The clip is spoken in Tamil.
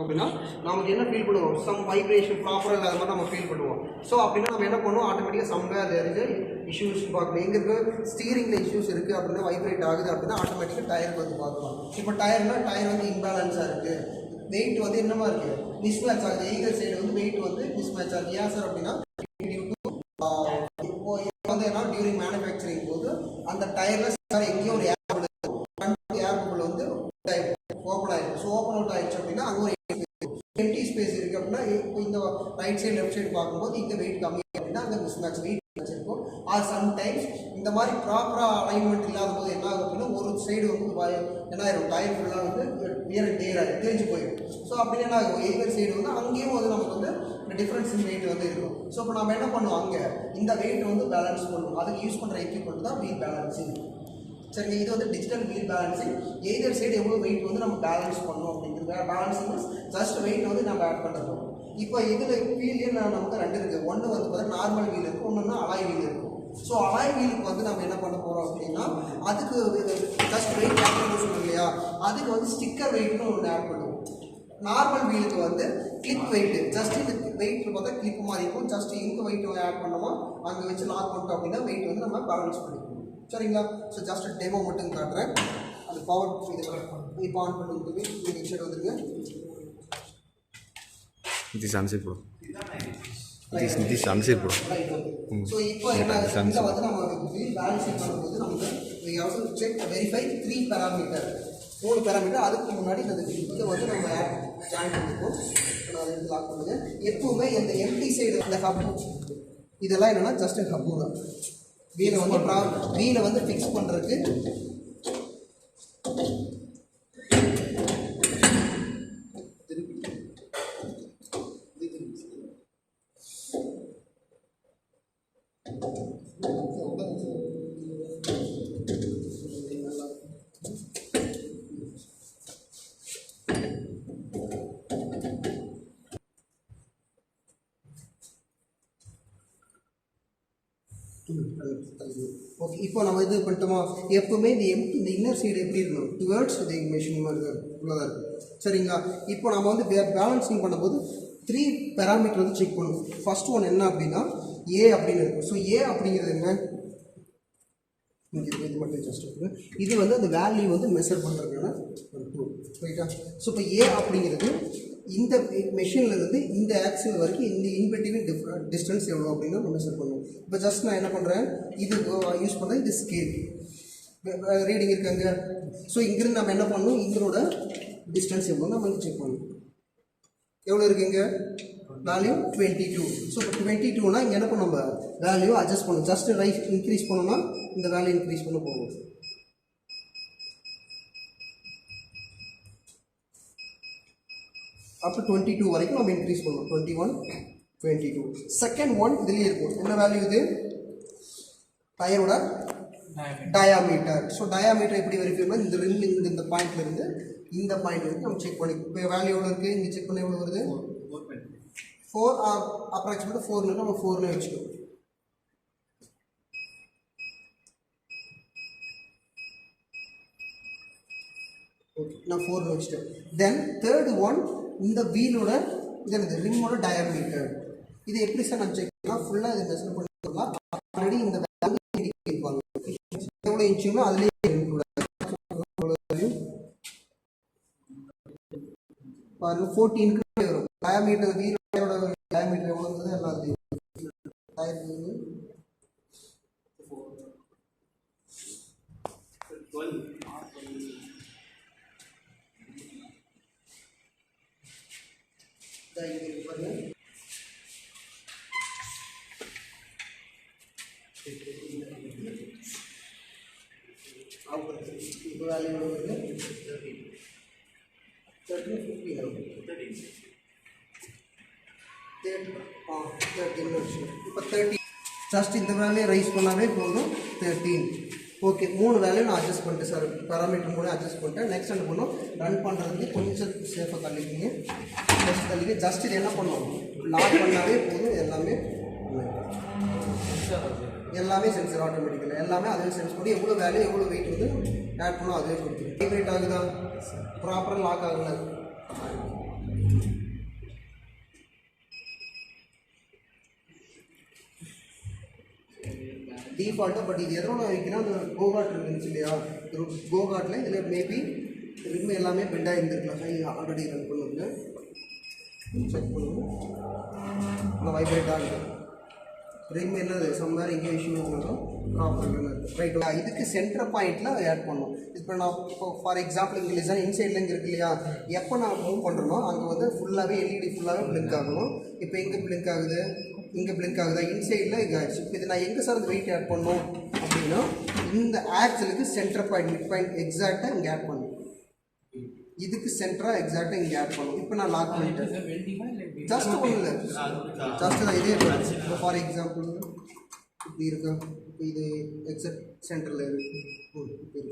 அப்படின்னா நமக்கு என்ன ஃபீல் பண்ணுவோம், சம் வைப்ரேஷன் ப்ராப்பராக இல்லாத மாதிரி நம்ம ஃபீல் பண்ணுவோம். ஸோ அப்படின்னா நம்ம என்ன பண்ணுவோம், ஆட்டோமேட்டிக்காக சம்வேர் தேர் இஸ் இஷ்யூஸ் பார்க்கணும். எங்கே இருக்குது ஸ்டீரிங்கில் இஷ்யூஸ் இருக்குது அப்படின்னா வைப்ரேட் ஆகுது அப்படின்னா ஆட்டோமேட்டிக்காக டயருக்கு வந்து பார்க்கலாம். இப்போ டயர் வந்து இம்பேலன்ஸாக இருக்குது, வெயிட் வந்து என்னமா இருக்குது, மிஸ்மேட்ச் ஆகுது. எய்தர் சைடு வந்து வெயிட் வந்து மிஸ்மேட்ச் ஆகுது. ஏன் சார் அப்படின்னா இப்போ வந்து என்ன டியூரிங் மேனுஃபேக்சரிங் போது அந்த டயரில் சார் எங்கேயும் ஒரு ஏர் பபிள் வந்து ஓப்பன் ஆகிடும். ஸோ ஓப்பன் அவுட் ஆகிடுச்சு அப்படின்னா அங்கே ஒரு எம்டி ஸ்பேஸ் இருக்குது அப்படின்னா இப்போ இந்த ரைட் சைடு லெஃப்ட் சைடு பார்க்கும்போது இங்கே வெயிட் கம்மி அப்படின்னா அங்கே மிஸ்மேட்ச் வெயிட் வச்சிருக்கும். ஆர் சம்டைம்ஸ் இந்த மாதிரி ப்ராப்பராக அலைன்மெண்ட் இல்லாத போது என்ன ஆகும் அப்படின்னா ஒரு சைடு வந்து என்ன ஆயிரும், டயர் ஃபுல்லாக வந்து தெரிஞ்சு போயிடும். ஸோ அப்படி என்ன ஆகும், எய்தர் சைடு வந்து அங்கேயும் வந்து நமக்கு வந்து டிஃப்ரென்ஸ் இன் வெயிட் வந்து இருக்கும். ஸோ இப்போ நம்ம என்ன பண்ணுவோம், அங்கே இந்த வெயிட் வந்து பேலன்ஸ் பண்ணுவோம். அதுக்கு யூஸ் பண்ணுற எக்யூப்மெண்ட் தான் வீல் பேலன்சிங். சரிங்க, இது வந்து digital wheel balancing. Either side எவ்வளோ வெயிட் வந்து நம்ம பேலன்ஸ் பண்ணணும் அப்படிங்கிறது. பேலன்சிங் மீன்ஸ் ஜஸ்ட் வெயிட் வந்து நம்ம ஆட் பண்ணுறோம். இப்போ இதில் வீல்லே நமக்கு ரெண்டு இருக்குது. ஒன்று வந்து பார்த்தீங்கன்னா நார்மல் வீல் இருக்குது, ஒன்றுன்னா அலாய் வீல் இருக்கும். ஸோ அலாய் வீலுக்கு வந்து நம்ம என்ன பண்ண போகிறோம் அப்படின்னா அதுக்கு ஜஸ்ட் வெயிட் ஆட் பண்ணணும் இல்லையா, அதுக்கு வந்து ஸ்டிக்கர் வெயிட்னு ஒன்று ஆட் பண்ணுவோம். நார்மல் வீலுக்கு வந்து கிளிப் வெயிட்டு, ஜஸ்ட் இந்த வெயிட்டில் பார்த்தா கிளிப் மாதிரி இருக்கும். ஜஸ்ட் இங்கு வெயிட் ஆட் பண்ணோமா அங்கே வச்சு லாக் பண்ணிட்டோம் அப்படின்னா வெயிட் வந்து நம்ம பேலன்ஸ் பண்ணிக்கணும். சரிங்களா, ஸோ ஜஸ்ட் டெமோ மட்டும் காட்டுறேன். அது பவர் இப்போ ஆன் பண்ணி நெக்ஸ்ட் சைடு வந்துருங்க. இது சன்செட் ப்ரோ, இது சன்செட் ப்ரோ. ஸோ இப்போ என்ன இங்கே வந்து நம்ம வீல் பேலன்சிங் பண்ணும்போது நமக்கு we have to check verify 3 parameter, 3 parameter. அதுக்கு முன்னாடி இந்த இதை வந்து நம்ம ஜாயின் பண்ணிப்போம். நான் இது லாக் பண்ணுங்க. எப்பவுமே இந்த எம்டி சைடு இந்த ஹப்பு இதெல்லாம் என்னன்னா ஜஸ்ட் ஹப்பு தான். வீலை வந்து ஃபிக்ஸ் பண்ணுறதுக்கு ஓகே. இப்போ நம்ம இது பண்ணிட்டோமா, எப்பவுமே இந்த இன்னர் சைடு எப்படி இருக்கணும், டுவர்ட்ஸ் தி மெஷின் மாதிரி தான் உள்ளதாக இருக்குது. சரிங்களா, இப்போ நம்ம வந்து பேலன்சிங் பண்ணும்போது 3 பேராமீட்டர் வந்து செக் பண்ணுவோம். ஃபர்ஸ்ட் ஒன் என்ன அப்படின்னா ஏ அப்படின்னு இருக்கும். ஸோ ஏ அப்படிங்கிறது என்ன, இது மட்டும் ஜஸ்ட் இது வந்து அந்த வேல்யூ வந்து மெஷர் பண்ணுறதுக்கான ஒரு டூல். ரைட்டா, ஸோ இப்போ ஏ அப்படிங்கிறது இந்த மெஷின்லேருந்து இந்த ஆக்சில் வரைக்கும் இந்த இன்வெர்டிவ் டிஸ்டன்ஸ் எவ்வளோ அப்படின்னு நம்ம மெஷர் பண்ணுவோம். இப்போ ஜஸ்ட் நான் என்ன பண்ணுறேன், இது யூஸ் பண்ணுறேன், இது ஸ்கேல் ரீடிங் இருக்காங்க. ஸோ இங்கிருந்து நம்ம என்ன பண்ணணும், இதனோட டிஸ்டன்ஸ் எவ்வளோ நம்ம வந்து செக் பண்ணணும். எவ்வளோ இருக்குங்க வேல்யூ 22. ஸோ இப்போ 22னா இங்கே என்ன பண்ண நம்ம வேல்யூ அட்ஜஸ்ட் பண்ணணும். ஜஸ்ட் ரைட் இன்க்ரீஸ் பண்ணோம்னா இந்த வேல்யூ இன்க்ரீஸ் பண்ண போகும். அப்போ 22 வரைக்கும் நம்ம இன்க்ரீஸ் பண்ணணும். 21, 22. செகண்ட் ஒன் இதுலேயே இருக்கும். என்ன வேல்யூ இது, டயரோட டயாமீட்டர். ஸோ டயாமீட்டர் எப்படி வெரிஃபை பண்ணால் இந்த ரிங்லேருந்து இந்த பாயிண்ட்லேருந்து இந்த பாயிண்ட் வரைக்கும் நம்ம செக் பண்ணி. இப்போ வேல்யூ எவ்வளோ இருக்குது, இங்கே செக் பண்ண எவ்வளோ வருது, 4 அப்ராக்சிமேட்டாக 4 நம்ம 4 வச்சுக்கோம். ஓகே, நான் 4 வச்சுட்டேன். தென் தேர்ட் ஒன் இந்த வீலோட இது ரிம்மோட டயாமீட்டர். இது எப்படி சார் நம்ம செக் பண்ணலாம், ஃபுல்லாக இதை மெஷர் பண்ணிக்கலாம். ஆல்ரெடி இந்த வேல்யூ இருப்பாங்க எவ்வளோ இன்ச்சுன்னா அதுலேயே பாருங்க 14 வரும். டயாமீட்டர் வீலோட டயாமீட்டர் எவ்வளோ இருந்தது எல்லாத்தையும் இப்போ வேல்யூ எவ்வளோ 13 இப்போ 30. ஜஸ்ட் இந்த வேலையை ரைஸ் பண்ணாவே போதும் 13. ஓகே, 3 வேலையும் நான் அட்ஜஸ்ட் பண்ணிட்டேன் சார், பேராமீட்டர் கூட அட்ஜஸ்ட் பண்ணிட்டேன். நெக்ஸ்ட் என்ன பண்ணணும், ரன் பண்ணுறதுக்கு கொஞ்சம் சேஃபாக தள்ளிக்கிங்க. நெக்ஸ்ட் தள்ளிக்க ஜஸ்ட் இது என்ன பண்ணணும், லாக் பண்ணாவே போதும். எல்லாமே சென்சர் ஆட்டோமேட்டிக்கலாக எல்லாமே அதுவே சென்ஸ் பண்ணி எவ்வளோ வேல்யூ எவ்வளோ வெயிட் வந்து ஆட் பண்ணோம் அதுவே கொடுத்துரும். வைப்ரேட் ஆகுதா, ப்ராப்பராக லாக் ஆகலை. டிஃபால்ட்டாக. பட் இது எதோட வைக்கணும், அந்த கோகாட் இருந்துச்சு இல்லையா, கோகாட்டில் இதில் மேபி ரிம் எல்லாமே பெண்டாக இருந்திருக்கலாம். ஆல்ரெடி ரன் பண்ணுங்க, செக் பண்ணுவோம். ஆனால் வைப்ரேட் ஆகுது. ரிம் என்னது சம்வேர் இங்கே இஷ்யூ இருந்தாலும் ப்ராப்ளம் ரைட். இதுக்கு சென்டர் பாயிண்டில் ஆட் பண்ணணும். இப்போ நான் இப்போ ஃபார் எக்ஸாம்பிள் இங்கே லிசன் இன்சைடில் இங்கே இருக்கு இல்லையா, எப்போ நான் மூவ் பண்ணுறனோ அங்கே வந்து ஃபுல்லாகவே எல்இடி ஃபுல்லாகவே பிளிங்க் ஆகணும். இப்போ எங்கே பிளிங்க் ஆகுது, இங்கே பிளிங்க் ஆகுதா, இன்சைடில் இங்கே ஆயிடுச்சு. இப்போ இது நான் எங்கே சார் அந்த வெயிட் ஆட் பண்ணணும் அப்படின்னா, இந்த ஆக்சலுக்கு சென்டர் பாயிண்ட் மிட் பாயிண்ட் எக்ஸாக்டாக இங்கே ஆட் பண்ணணும். இதுக்கு சென்டராக எக்ஸாக்டாக இங்கே ஆட் பண்ணணும். இப்போ நான் லாக் பண்ணிட்டேன். ஜஸ்ட் ஒன்றும் இல்லை, ஜஸ்ட் தான் இதே. இப்போ ஃபார் எக்ஸாம்பிள் இப்படி இருக்கா, இது எக்ஸாக்ட் சென்டரில் இருக்குது. இப்போ இருக்குது.